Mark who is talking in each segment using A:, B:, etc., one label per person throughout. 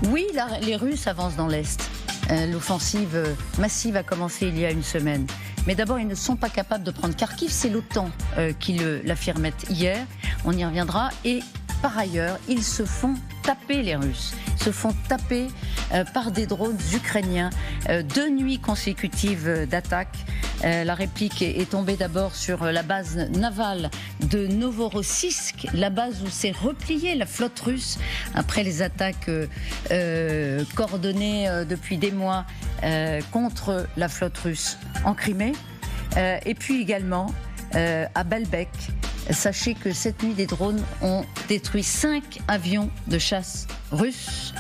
A: Oui, les Russes avancent dans l'Est. L'offensive massive a commencé il y a une semaine. Mais d'abord, ils ne sont pas capables de prendre Kharkiv. C'est l'OTAN qui l'affirmait hier. On y reviendra. Et par ailleurs, ils se font taper, les Russes. Ils se font taper par des drones ukrainiens. 2 nuits consécutives d'attaque. La réplique est tombée d'abord sur la base navale de Novorossiysk, la base où s'est repliée la flotte russe après les attaques coordonnées depuis des mois contre la flotte russe en Crimée. Et puis également à Belbek. Sachez que cette nuit, des drones ont détruit 5 avions de chasse russes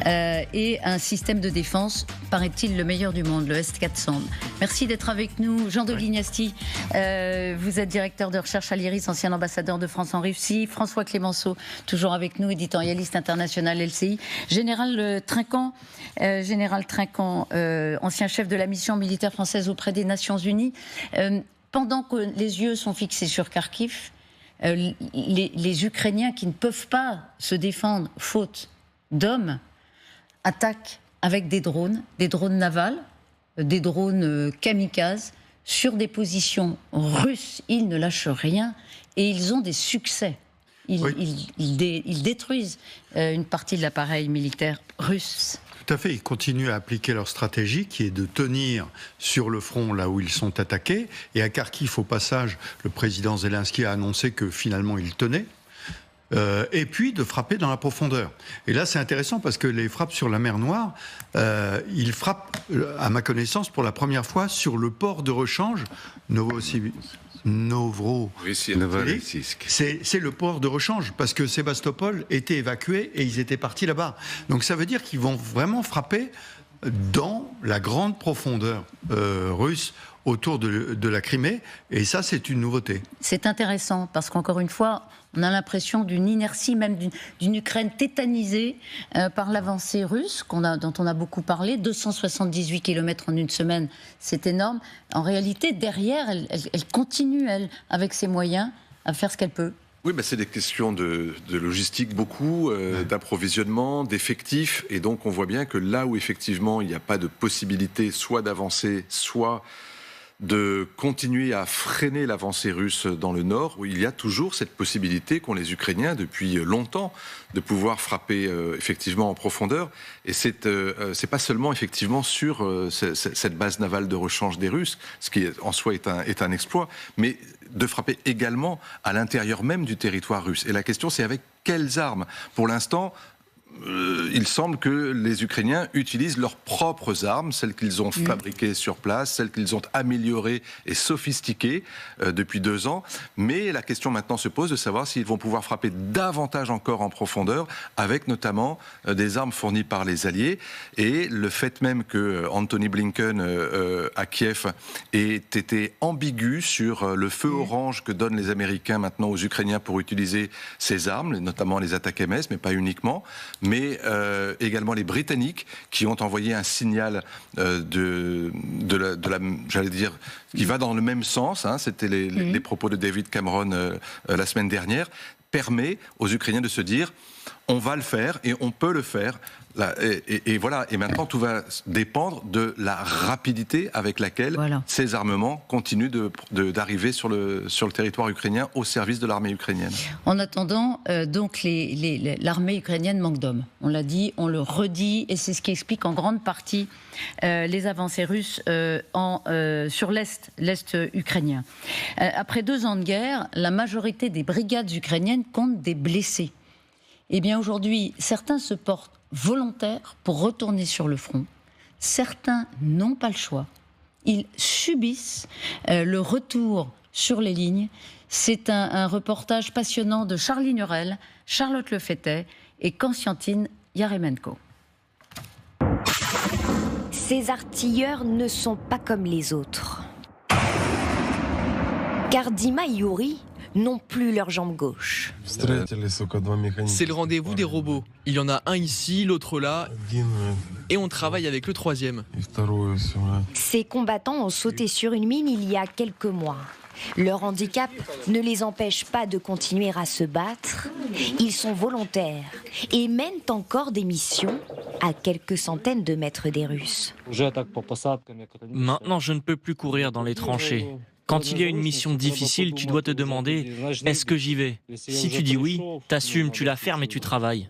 A: et un système de défense, paraît-il, le meilleur du monde, le S-400. Merci d'être avec nous. Jean de Lignasti, vous êtes directeur de recherche à l'IRIS, ancien ambassadeur de France en Russie. François Clémenceau, toujours avec nous, éditorialiste international LCI. Général Trinquant, ancien chef de la mission militaire française auprès des Nations Unies. Pendant que les yeux sont fixés sur Kharkiv, les Ukrainiens qui ne peuvent pas se défendre, faute d'hommes, attaquent avec des drones navals, des drones kamikazes, sur des positions russes. Ils ne lâchent rien et ils ont des succès. Ils détruisent une partie de l'appareil militaire russe.
B: Tout à fait, ils continuent à appliquer leur stratégie qui est de tenir sur le front là où ils sont attaqués. Et à Kharkiv, au passage, le président Zelensky a annoncé que finalement il tenait. Et puis de frapper dans la profondeur. Et là, c'est intéressant parce que les frappes sur la mer Noire, ils frappent, à ma connaissance, pour la première fois sur le port de rechange Novorossiysk. C'est le port de rechange parce que Sébastopol était évacué et ils étaient partis là-bas. Donc ça veut dire qu'ils vont vraiment frapper dans la grande profondeur russe autour de la Crimée, et ça c'est une nouveauté.
A: C'est intéressant parce qu'encore une fois, on a l'impression d'une inertie, même d'une Ukraine tétanisée par l'avancée russe dont on a beaucoup parlé. 278 km en une semaine, c'est énorme. En réalité, derrière, elle continue, avec ses moyens, à faire ce qu'elle peut.
C: Oui, c'est des questions de logistique beaucoup, d'approvisionnement, d'effectifs, et donc on voit bien que là où effectivement il n'y a pas de possibilité soit d'avancer, soit de continuer à freiner l'avancée russe dans le nord, où il y a toujours cette possibilité qu'ont les Ukrainiens depuis longtemps de pouvoir frapper effectivement en profondeur. Et c'est pas seulement effectivement sur cette base navale de rechange des Russes, ce qui en soi est un exploit, mais de frapper également à l'intérieur même du territoire russe. Et la question, c'est avec quelles armes ? Pour l'instant, il semble que les Ukrainiens utilisent leurs propres armes, celles qu'ils ont fabriquées sur place, celles qu'ils ont améliorées et sophistiquées depuis 2 ans. Mais la question maintenant se pose de savoir s'ils vont pouvoir frapper davantage encore en profondeur, avec notamment des armes fournies par les Alliés. Et le fait même que Anthony Blinken à Kiev ait été ambigu sur le feu orange que donnent les Américains maintenant aux Ukrainiens pour utiliser ces armes, notamment les attaques MS, mais pas uniquement, mais également les Britanniques qui ont envoyé un signal j'allais dire, qui va dans le même sens, c'était les propos de David Cameron la semaine dernière, permet aux Ukrainiens de se dire on va le faire et on peut le faire. Et voilà. Et maintenant, tout va dépendre de la rapidité avec laquelle ces armements continuent d'arriver sur le territoire ukrainien au service de l'armée ukrainienne.
A: En attendant, donc l'armée ukrainienne manque d'hommes. On l'a dit, on le redit, et c'est ce qui explique en grande partie les avancées russes sur l'est ukrainien. Après 2 ans de guerre, la majorité des brigades ukrainiennes comptent des blessés. Eh bien aujourd'hui, certains se portent volontaires pour retourner sur le front. Certains n'ont pas le choix. Ils subissent le retour sur les lignes. C'est un reportage passionnant de Charlie Nurel, Charlotte Lefettet et Konstantin Yaremenko.
D: Ces artilleurs ne sont pas comme les autres. Car Dima et Yuri n'ont plus leur jambe gauche.
E: C'est le rendez-vous des robots. Il y en a un ici, l'autre là, et on travaille avec le 3e.
D: Ces combattants ont sauté sur une mine il y a quelques mois. Leur handicap ne les empêche pas de continuer à se battre. Ils sont volontaires et mènent encore des missions à quelques centaines de mètres des Russes.
F: Maintenant, je ne peux plus courir dans les tranchées. Quand il y a une mission difficile, tu dois te demander « est-ce que j'y vais ?» Si tu dis oui, t'assumes, tu la fermes et tu travailles.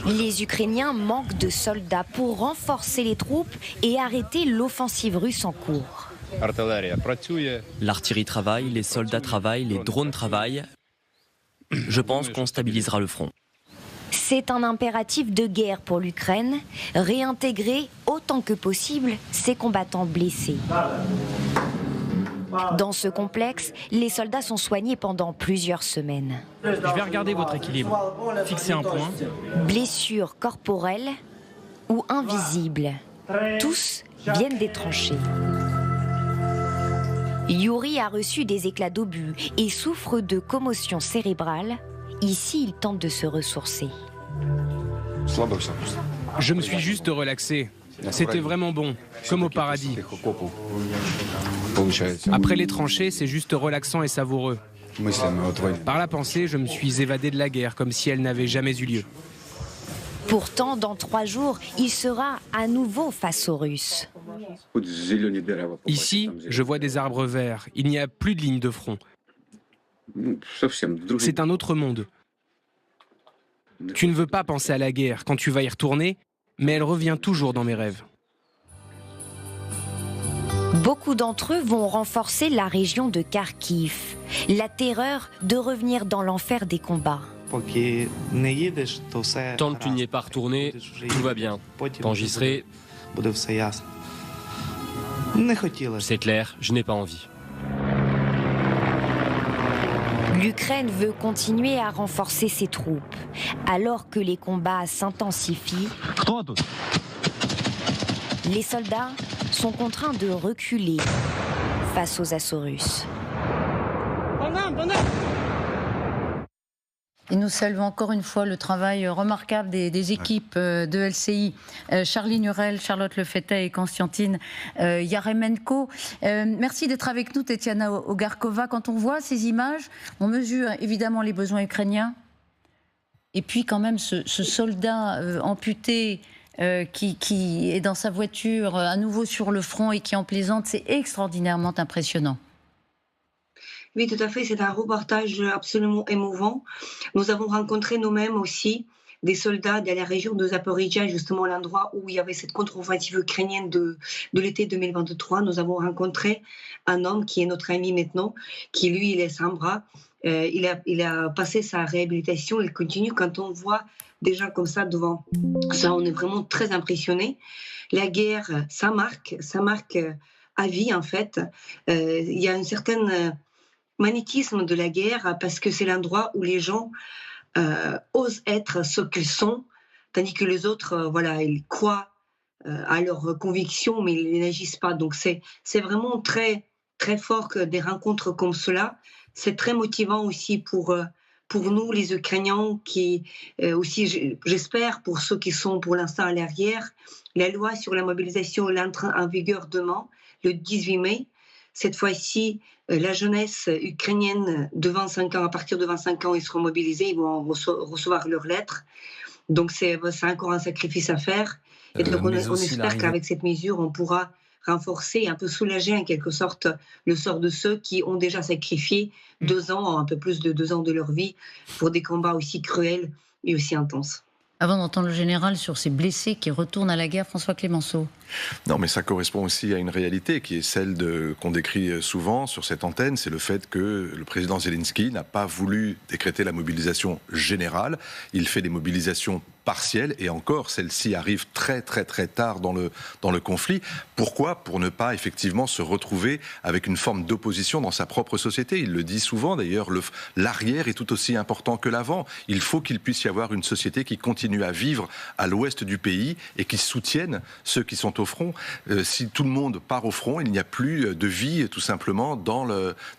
D: Les Ukrainiens manquent de soldats pour renforcer les troupes et arrêter l'offensive russe en cours.
E: L'artillerie travaille, les soldats travaillent, les drones travaillent. Je pense qu'on stabilisera le front.
D: C'est un impératif de guerre pour l'Ukraine, réintégrer autant que possible ses combattants blessés. Dans ce complexe, les soldats sont soignés pendant plusieurs semaines.
E: Je vais regarder votre équilibre. Fixez un point.
D: Blessures corporelles ou invisibles, tous viennent des tranchées. Yuri a reçu des éclats d'obus et souffre de commotion cérébrale. Ici, il tente de se ressourcer.
G: Je me suis juste relaxé. C'était vraiment bon, comme au paradis. Après les tranchées, c'est juste relaxant et savoureux. Par la pensée, je me suis évadé de la guerre, comme si elle n'avait jamais eu lieu.
D: Pourtant, dans 3 jours, il sera à nouveau face aux Russes.
G: Ici, je vois des arbres verts. Il n'y a plus de ligne de front. C'est un autre monde. Tu ne veux pas penser à la guerre quand tu vas y retourner, mais elle revient toujours dans mes rêves.
D: Beaucoup d'entre eux vont renforcer la région de Kharkiv. La terreur de revenir dans l'enfer des combats.
H: Tant que tu n'y es pas retourné, tout va bien. Quand j'y serai, c'est clair, je n'ai pas envie.
D: L'Ukraine veut continuer à renforcer ses troupes. Alors que les combats s'intensifient, les soldats sont contraints de reculer face aux assauts russes.
A: Et nous saluons encore une fois le travail remarquable des équipes de LCI, Charline Hurel, Charlotte Lefetay et Konstantin Yaremenko. Merci d'être avec nous, Tetiana Ogarkova. Quand on voit ces images, on mesure évidemment les besoins ukrainiens. Et puis quand même ce soldat amputé qui est dans sa voiture à nouveau sur le front et qui en plaisante, c'est extraordinairement impressionnant.
I: Oui, tout à fait. C'est un reportage absolument émouvant. Nous avons rencontré nous-mêmes aussi des soldats de la région de Zaporizhzhia, justement l'endroit où il y avait cette contre-offensive ukrainienne de l'été 2023. Nous avons rencontré un homme qui est notre ami maintenant, qui lui, il est sans bras. Il a passé sa réhabilitation. Il continue. Quand on voit des gens comme ça devant ça, on est vraiment très impressionnés. La guerre, ça marque à vie en fait. Il y a une certaine magnétisme de la guerre parce que c'est l'endroit où les gens osent être ce qu'ils sont, tandis que les autres, ils croient à leurs convictions, mais ils n'agissent pas. Donc c'est vraiment très, très fort que des rencontres comme cela. C'est très motivant aussi pour nous, les Ukrainiens, qui aussi, j'espère, pour ceux qui sont pour l'instant à l'arrière. La loi sur la mobilisation entre en vigueur demain, le 18 mai. Cette fois-ci, la jeunesse ukrainienne de 25 ans, à partir de 25 ans, ils seront mobilisés, ils vont recevoir leurs lettres. Donc c'est encore un sacrifice à faire. Et donc on espère qu'avec cette mesure, on pourra renforcer et un peu soulager en quelque sorte le sort de ceux qui ont déjà sacrifié 2 ans, un peu plus de 2 ans de leur vie pour des combats aussi cruels et aussi intenses.
A: Avant d'entendre le général sur ces blessés qui retournent à la guerre, François Clémenceau.
C: Non, mais ça correspond aussi à une réalité qui est celle qu'on décrit souvent sur cette antenne, c'est le fait que le président Zelensky n'a pas voulu décréter la mobilisation générale. Il fait des mobilisations partielles et encore, celle-ci arrive très très très tard dans le conflit. Pourquoi ? Pour ne pas effectivement se retrouver avec une forme d'opposition dans sa propre société. Il le dit souvent d'ailleurs, l'arrière est tout aussi important que l'avant. Il faut qu'il puisse y avoir une société qui continue à vivre à l'ouest du pays et qui soutienne ceux qui sont au front. Si tout le monde part au front, il n'y a plus de vie tout simplement dans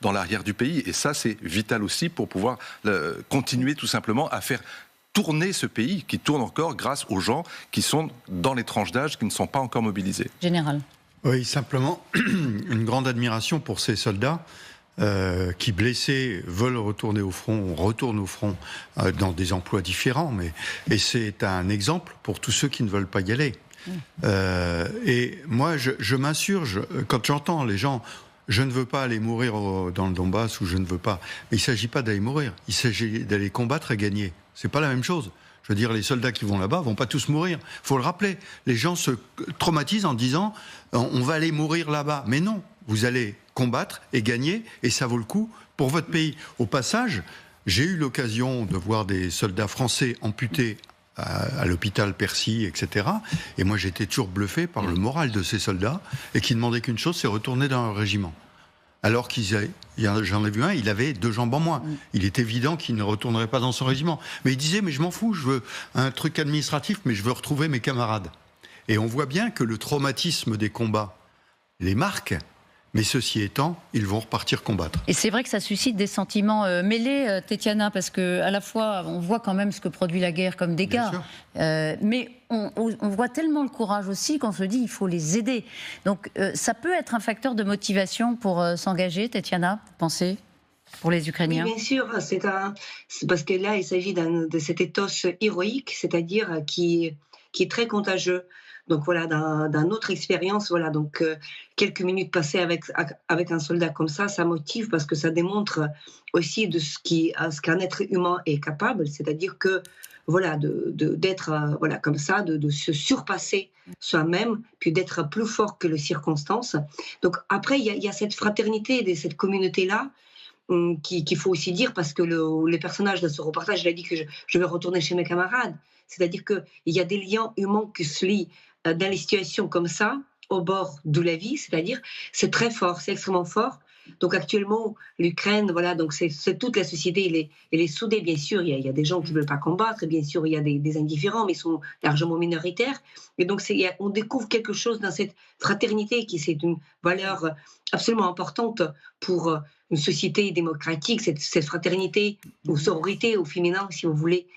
C: l'arrière du pays. Et ça, c'est vital aussi pour pouvoir continuer tout simplement à faire tourner ce pays, qui tourne encore grâce aux gens qui sont dans les tranches d'âge, qui ne sont pas encore mobilisés.
A: Général.
B: Oui, simplement une grande admiration pour ces soldats qui blessés veulent retourner au front, retournent au front dans des emplois différents. Et c'est un exemple pour tous ceux qui ne veulent pas y aller. Et moi, je m'insurge quand j'entends les gens. Je ne veux pas aller mourir dans le Donbass, ou je ne veux pas. Mais il ne s'agit pas d'aller mourir. Il s'agit d'aller combattre et gagner. C'est pas la même chose. Je veux dire, les soldats qui vont là-bas vont pas tous mourir. Faut le rappeler. Les gens se traumatisent en disant on va aller mourir là-bas. Mais non, vous allez combattre et gagner, et ça vaut le coup pour votre pays. Au passage, j'ai eu l'occasion de voir des soldats français amputés à l'hôpital Percy, etc. Et moi, j'étais toujours bluffé par le moral de ces soldats, et qui demandaient qu'une chose, c'est retourner dans leur régiment. Alors j'en ai vu un, il avait 2 jambes en moins. Il est évident qu'il ne retournerait pas dans son régiment. Mais il disait, mais je m'en fous, je veux un truc administratif, mais je veux retrouver mes camarades. Et on voit bien que le traumatisme des combats les marque. Mais ceci étant, ils vont repartir combattre.
A: Et c'est vrai que ça suscite des sentiments mêlés, Tetiana, parce qu'à la fois, on voit quand même ce que produit la guerre comme dégâts, mais on voit tellement le courage aussi qu'on se dit il faut les aider. Donc ça peut être un facteur de motivation pour s'engager, Tetiana, vous pensez, pour les Ukrainiens?
I: Oui, bien sûr, c'est parce que là, il s'agit de cet ethos héroïque, c'est-à-dire qui est très contagieux. Donc voilà, dans notre expérience, voilà, donc quelques minutes passées avec un soldat comme ça motive, parce que ça démontre aussi de ce qu'un être humain est capable, c'est-à-dire que voilà, d'être voilà comme ça, de se surpasser soi-même, puis d'être plus fort que les circonstances. Donc après, il y a cette fraternité de cette communauté-là qu'il faut aussi dire, parce que les personnages de ce reportage, il a dit que je vais retourner chez mes camarades. C'est-à-dire qu'il y a des liens humains qui se lient dans les situations comme ça, au bord de la vie, c'est-à-dire, c'est très fort, c'est extrêmement fort. Donc actuellement, l'Ukraine, voilà, donc c'est toute la société, elle est soudée, bien sûr. Il y a des gens qui ne veulent pas combattre, bien sûr, il y a des indifférents, mais ils sont largement minoritaires. Et donc, on découvre quelque chose dans cette fraternité c'est une valeur absolument importante pour une société démocratique, cette fraternité ou sororité au féminin, si vous voulez,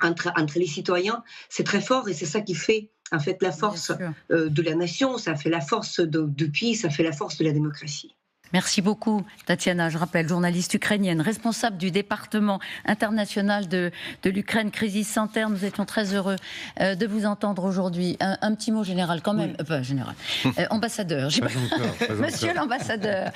I: entre les citoyens. C'est très fort, et c'est ça qui fait en fait la force de la nation, ça fait la force du pays, ça fait la force de la démocratie.
A: Merci beaucoup, Tatiana. Je rappelle, journaliste ukrainienne, responsable du département international de l'Ukraine, Crisis Center. Nous étions très heureux de vous entendre aujourd'hui. Un petit mot général quand même, ambassadeur. Monsieur l'ambassadeur,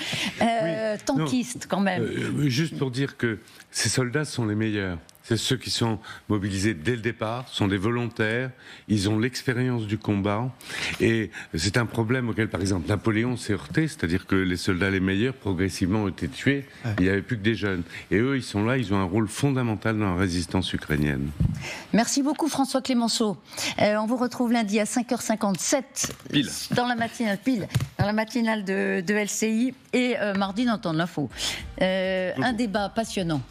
A: tankiste quand même.
J: Juste pour dire que ces soldats sont les meilleurs. C'est ceux qui sont mobilisés dès le départ, sont des volontaires, ils ont l'expérience du combat, et c'est un problème auquel, par exemple, Napoléon s'est heurté, c'est-à-dire que les soldats les meilleurs, progressivement, ont été tués, il n'y avait plus que des jeunes. Et eux, ils sont là, ils ont un rôle fondamental dans la résistance ukrainienne.
A: Merci beaucoup, François Clémenceau. On vous retrouve lundi à 5h57, dans la matinale de LCI, et mardi dans Temps de l'Info. Un débat passionnant.